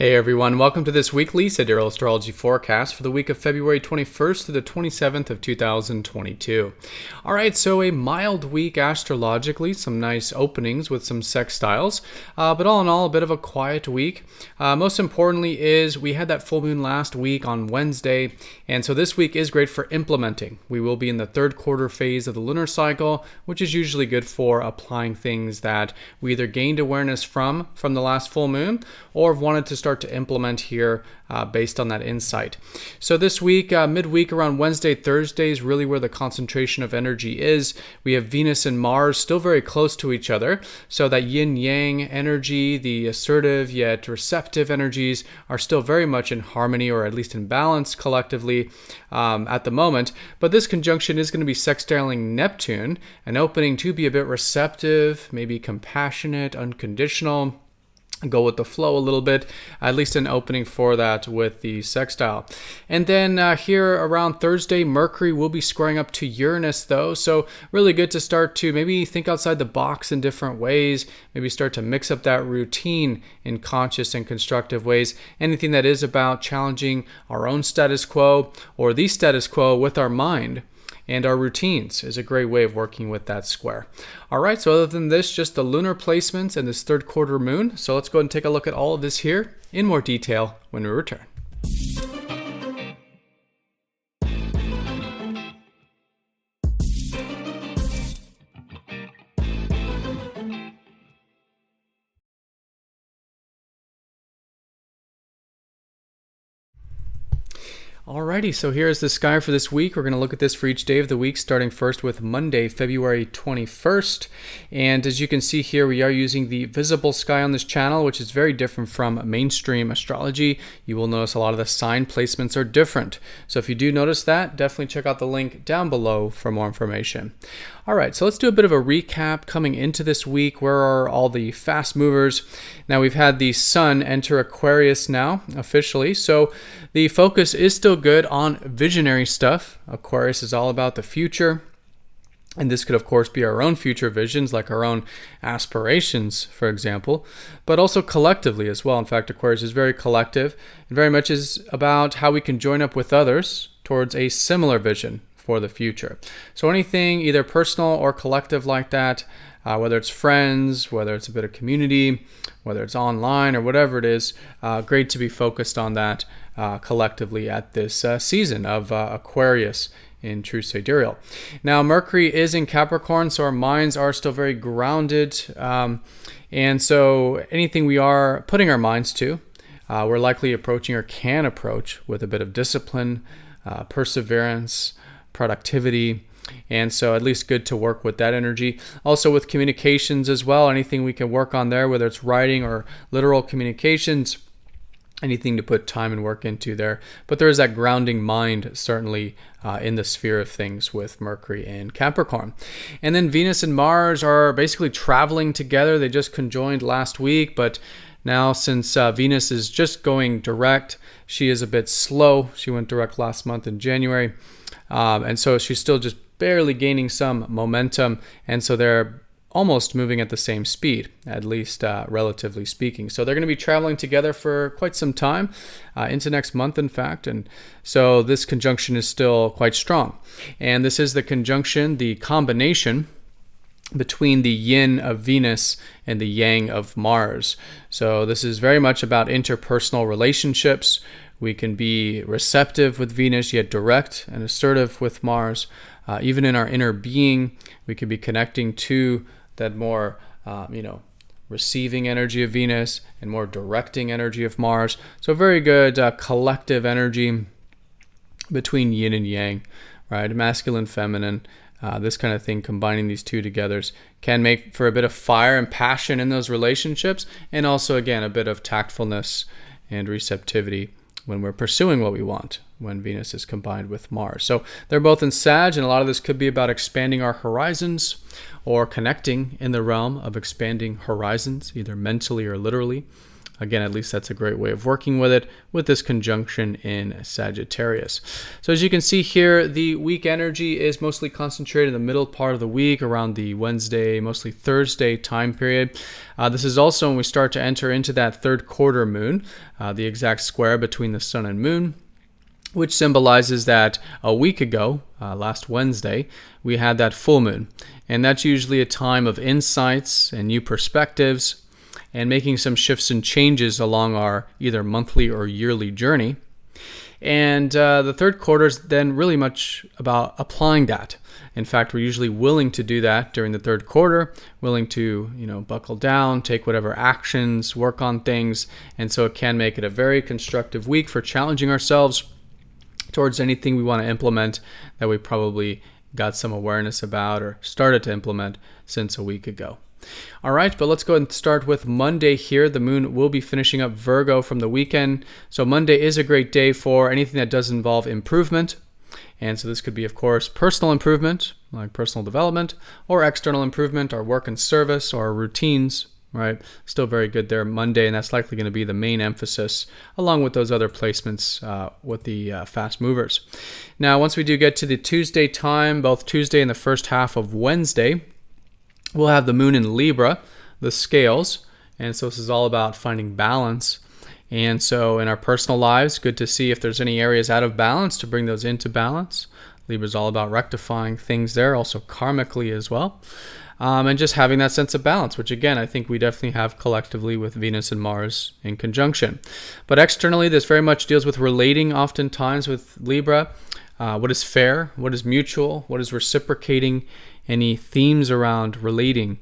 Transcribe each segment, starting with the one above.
Hey everyone, welcome to this weekly Sidereal Astrology forecast for the week of February 21st to the 27th of 2022. Alright, so a mild week astrologically, some nice openings with some sextiles, but all in all, a bit of a quiet week. Most importantly is we had that full moon last week on Wednesday, and so this week is great for implementing. We will be in the third quarter phase of the lunar cycle, which is usually good for applying things that we either gained awareness from the last full moon or have wanted to start to implement here based on that insight. So this week, midweek around Wednesday, Thursday is really where the concentration of energy is. We have Venus and Mars still very close to each other. So that yin-yang energy, the assertive yet receptive energies are still very much in harmony or at least in balance collectively at the moment. But this conjunction is going to be sextiling Neptune, an opening to be a bit receptive, maybe compassionate, unconditional, go with the flow a little bit, at least an opening for that with the sextile. And then here around Thursday, Mercury will be squaring up to Uranus though, so really good to start to maybe think outside the box in different ways, maybe start to mix up that routine in conscious and constructive ways. Anything that is about challenging our own status quo or the status quo with our mind and our routines is a great way of working with that square. All right, so other than this, just the lunar placements and this third quarter moon. So let's go ahead and take a look at all of this here in more detail when we return. Alrighty, so here's the sky for this week. We're going to look at this for each day of the week, starting first with Monday, February 21st. And as you can see here, we are using the visible sky on this channel, which is very different from mainstream astrology. You will notice a lot of the sign placements are different. So if you do notice that, definitely check out the link down below for more information. All right, so let's do a bit of a recap coming into this week. Where are all the fast movers? Now we've had the sun enter Aquarius now officially, so the focus is still good on visionary stuff. Aquarius is all about the future. And this could, of course, be our own future visions, like our own aspirations, for example, but also collectively as well. In fact, Aquarius is very collective and very much is about how we can join up with others towards a similar vision for the future. So anything either personal or collective like that, whether it's friends, whether it's a bit of community, whether it's online or whatever it is, great to be focused on that collectively at this season of Aquarius in true sidereal. Now Mercury is in Capricorn, so our minds are still very grounded, and so anything we are putting our minds to, we're likely approaching or can approach with a bit of discipline, perseverance, productivity, and so at least good to work with that energy. Also with communications as well, anything we can work on there, whether it's writing or literal communications, anything to put time and work into there. But there is that grounding mind certainly in the sphere of things with Mercury and Capricorn. And then Venus and Mars are basically traveling together. They just conjoined last week, but now since Venus is just going direct, she is a bit slow. She went direct last month in January. And so she's still just barely gaining some momentum. And so they're almost moving at the same speed, at least relatively speaking. So they're going to be traveling together for quite some time, into next month, in fact. And so this conjunction is still quite strong. And this is the conjunction, the combination between the yin of Venus and the yang of Mars. So this is very much about interpersonal relationships. We can be receptive with Venus, yet direct and assertive with Mars. Even in our inner being, we can be connecting to that more, receiving energy of Venus and more directing energy of Mars. So very good collective energy between yin and yang, right? Masculine, feminine, this kind of thing, combining these two together can make for a bit of fire and passion in those relationships, and also, again, a bit of tactfulness and receptivity when we're pursuing what we want, when Venus is combined with Mars. So they're both in Sag, and a lot of this could be about expanding our horizons or connecting in the realm of expanding horizons, either mentally or literally. Again, at least that's a great way of working with it, with this conjunction in Sagittarius. So as you can see here, the week energy is mostly concentrated in the middle part of the week, around the Wednesday, mostly Thursday time period. This is also when we start to enter into that third quarter moon, the exact square between the sun and moon, which symbolizes that a week ago, last Wednesday, we had that full moon. And that's usually a time of insights and new perspectives, and making some shifts and changes along our either monthly or yearly journey. And the third quarter is then really much about applying that. In fact, we're usually willing to do that during the third quarter, willing to, buckle down, take whatever actions, work on things. And so it can make it a very constructive week for challenging ourselves towards anything we want to implement that we probably got some awareness about or started to implement since a week ago. All right, but let's go ahead and start with Monday here. The moon will be finishing up Virgo from the weekend. So Monday is a great day for anything that does involve improvement. And so this could be, of course, personal improvement, like personal development, or external improvement, our work and service, or our routines, right? Still very good there Monday, and that's likely going to be the main emphasis, along with those other placements with the fast movers. Now, once we do get to the Tuesday time, both Tuesday and the first half of Wednesday, we'll have the moon in Libra, the scales, and so this is all about finding balance. And so in our personal lives, good to see if there's any areas out of balance to bring those into balance. Libra is all about rectifying things there, also karmically as well, and just having that sense of balance, which again, I think we definitely have collectively with Venus and Mars in conjunction. But externally, this very much deals with relating oftentimes with Libra. What is fair? What is mutual? What is reciprocating? Any themes around relating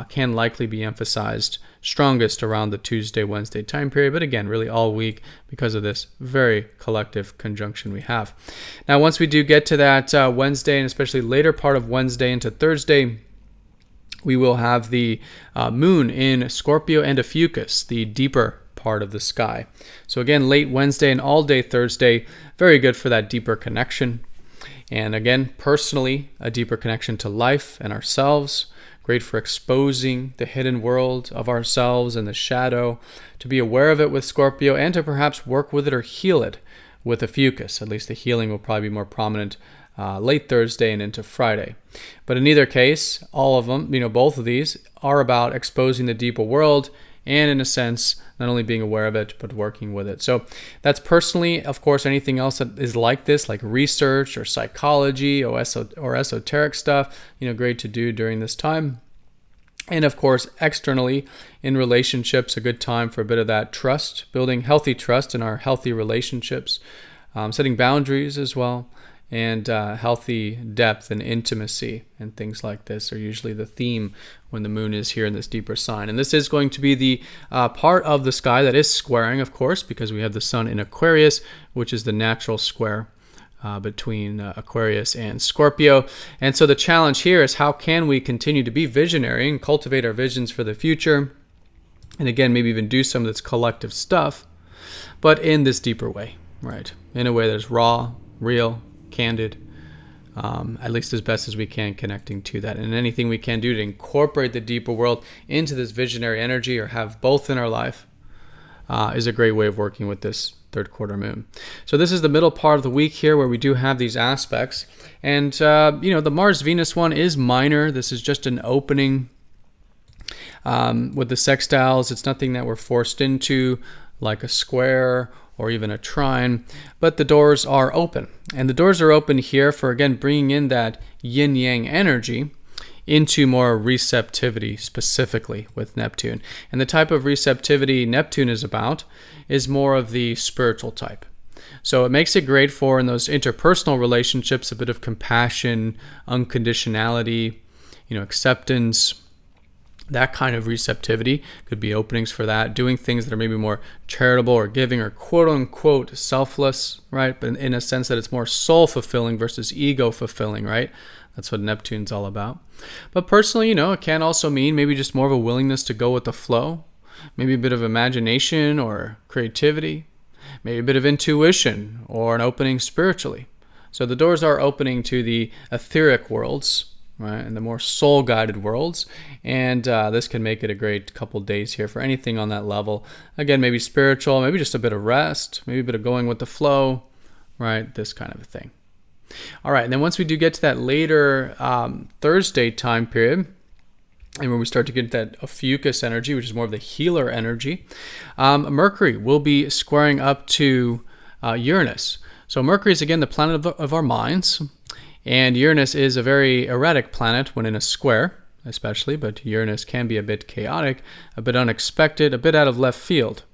can likely be emphasized strongest around the Tuesday, Wednesday time period, but again, really all week because of this very collective conjunction we have. Now, once we do get to that Wednesday, and especially later part of Wednesday into Thursday, we will have the moon in Scorpio and Ophiuchus, the deeper part of the sky. So again, late Wednesday and all day Thursday, very good for that deeper connection. And again, personally, a deeper connection to life and ourselves. Great for exposing the hidden world of ourselves and the shadow, to be aware of it with Scorpio, and to perhaps work with it or heal it with Ophiuchus. At least the healing will probably be more prominent late Thursday and into Friday. But in either case, all of them, both of these are about exposing the deeper world, and in a sense, not only being aware of it, but working with it. So that's personally, of course, anything else that is like this, like research or psychology or esoteric stuff, great to do during this time. And of course, externally, in relationships, a good time for a bit of that trust, building healthy trust in our healthy relationships, setting boundaries as well, and healthy depth and intimacy and things like this are usually the theme when the moon is here in this deeper sign. And this is going to be the part of the sky that is squaring, of course, because we have the sun in Aquarius, which is the natural square between Aquarius and Scorpio. And so the challenge here is, how can we continue to be visionary and cultivate our visions for the future? And again, maybe even do some of this collective stuff, but in this deeper way, right? In a way that is raw, real, candid, at least as best as we can, connecting to that. And anything we can do to incorporate the deeper world into this visionary energy, or have both in our life, is a great way of working with this third quarter moon. So this is the middle part of the week here where we do have these aspects. And, the Mars-Venus one is minor. This is just an opening. With the sextiles, it's nothing that we're forced into, like a square or even a trine, but the doors are open. And the doors are open here for, again, bringing in that yin-yang energy into more receptivity, specifically with Neptune. And the type of receptivity Neptune is about is more of the spiritual type. So it makes it great for, in those interpersonal relationships, a bit of compassion, unconditionality, acceptance. That kind of receptivity could be openings for that, doing things that are maybe more charitable or giving, or quote-unquote selfless, right? But in a sense that it's more soul-fulfilling versus ego-fulfilling, right? That's what Neptune's all about. But personally, it can also mean maybe just more of a willingness to go with the flow, maybe a bit of imagination or creativity, maybe a bit of intuition or an opening spiritually. So the doors are opening to the etheric worlds, right, and the more soul-guided worlds. And this can make it a great couple days here for anything on that level. Again, maybe spiritual, maybe just a bit of rest, maybe a bit of going with the flow, right, this kind of a thing. All right, and then once we do get to that later Thursday time period, and when we start to get that Ophiuchus energy, which is more of the healer energy, Mercury will be squaring up to Uranus. So Mercury is, again, the planet of our minds, and Uranus is a very erratic planet when in a square, especially, but Uranus can be a bit chaotic, a bit unexpected, a bit out of left field.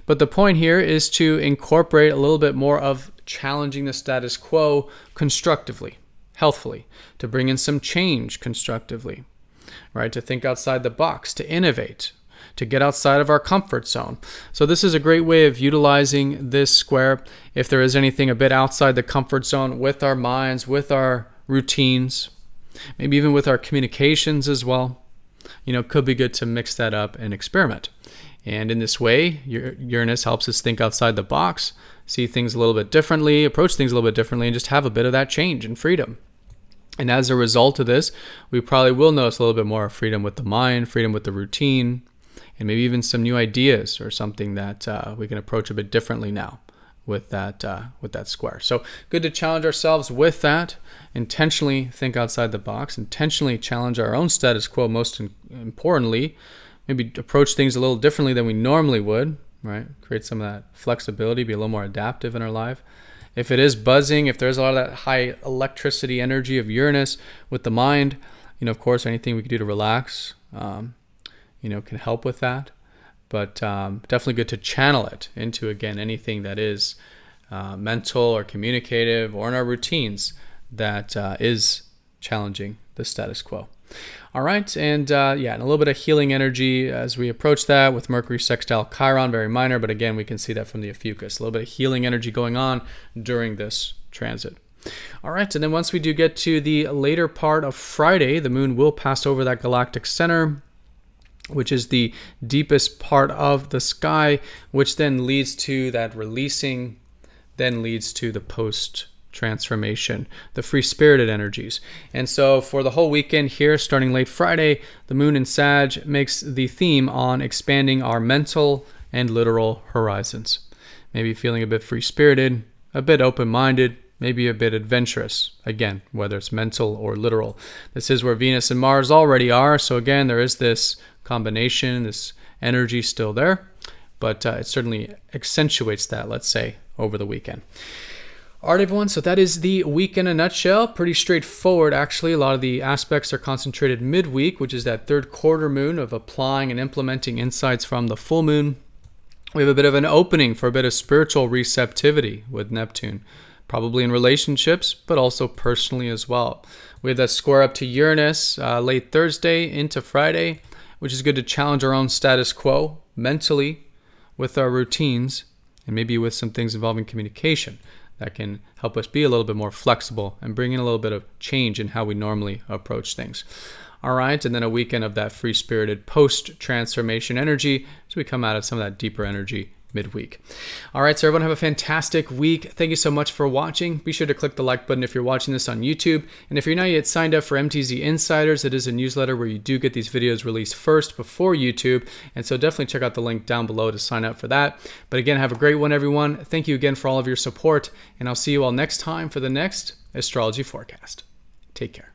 But the point here is to incorporate a little bit more of challenging the status quo constructively, healthfully, to bring in some change constructively, right? To think outside the box, to innovate, to get outside of our comfort zone. So this is a great way of utilizing this square. If there is anything a bit outside the comfort zone with our minds, with our routines, maybe even with our communications as well, could be good to mix that up and experiment. And in this way, Uranus helps us think outside the box, see things a little bit differently, approach things a little bit differently, and just have a bit of that change and freedom. And as a result of this, we probably will notice a little bit more freedom with the mind, freedom with the routine, and maybe even some new ideas or something that we can approach a bit differently now with that square. So good to challenge ourselves with that, intentionally think outside the box, intentionally challenge our own status quo, most importantly, maybe approach things a little differently than we normally would, right? Create some of that flexibility, be a little more adaptive in our life. If it is buzzing, if there's a lot of that high electricity energy of Uranus with the mind, of course, anything we can do to relax, can help with that. But definitely good to channel it into, again, anything that is mental or communicative or in our routines that is challenging the status quo. All right, and and a little bit of healing energy as we approach that with Mercury sextile Chiron, very minor, but again, we can see that from the Ophiuchus. A little bit of healing energy going on during this transit. All right, and then once we do get to the later part of Friday, the moon will pass over that galactic center, which is the deepest part of the sky, which then leads to that releasing, then leads to the post-transformation, the free-spirited energies. And so for the whole weekend here, starting late Friday, the moon in Sag makes the theme on expanding our mental and literal horizons. Maybe feeling a bit free-spirited, a bit open-minded, maybe a bit adventurous, again, whether it's mental or literal. This is where Venus and Mars already are, so again, there is this combination, this energy still there, but it certainly accentuates that, let's say, over the weekend. All right, everyone, so that is the week in a nutshell. Pretty straightforward, actually. A lot of the aspects are concentrated midweek, which is that third quarter moon of applying and implementing insights from the full moon. We have a bit of an opening for a bit of spiritual receptivity with Neptune, probably in relationships, but also personally as well. We have that square up to Uranus late Thursday into Friday, which is good to challenge our own status quo mentally with our routines and maybe with some things involving communication that can help us be a little bit more flexible and bring in a little bit of change in how we normally approach things. All right, and then a weekend of that free-spirited post-transformation energy as we come out of some of that deeper energy midweek. All right, so everyone have a fantastic week. Thank you so much for watching. Be sure to click the like button if you're watching this on YouTube. And if you're not yet signed up for MTZ Insiders, it is a newsletter where you do get these videos released first before YouTube. And so definitely check out the link down below to sign up for that. But again, have a great one, everyone. Thank you again for all of your support. And I'll see you all next time for the next astrology forecast. Take care.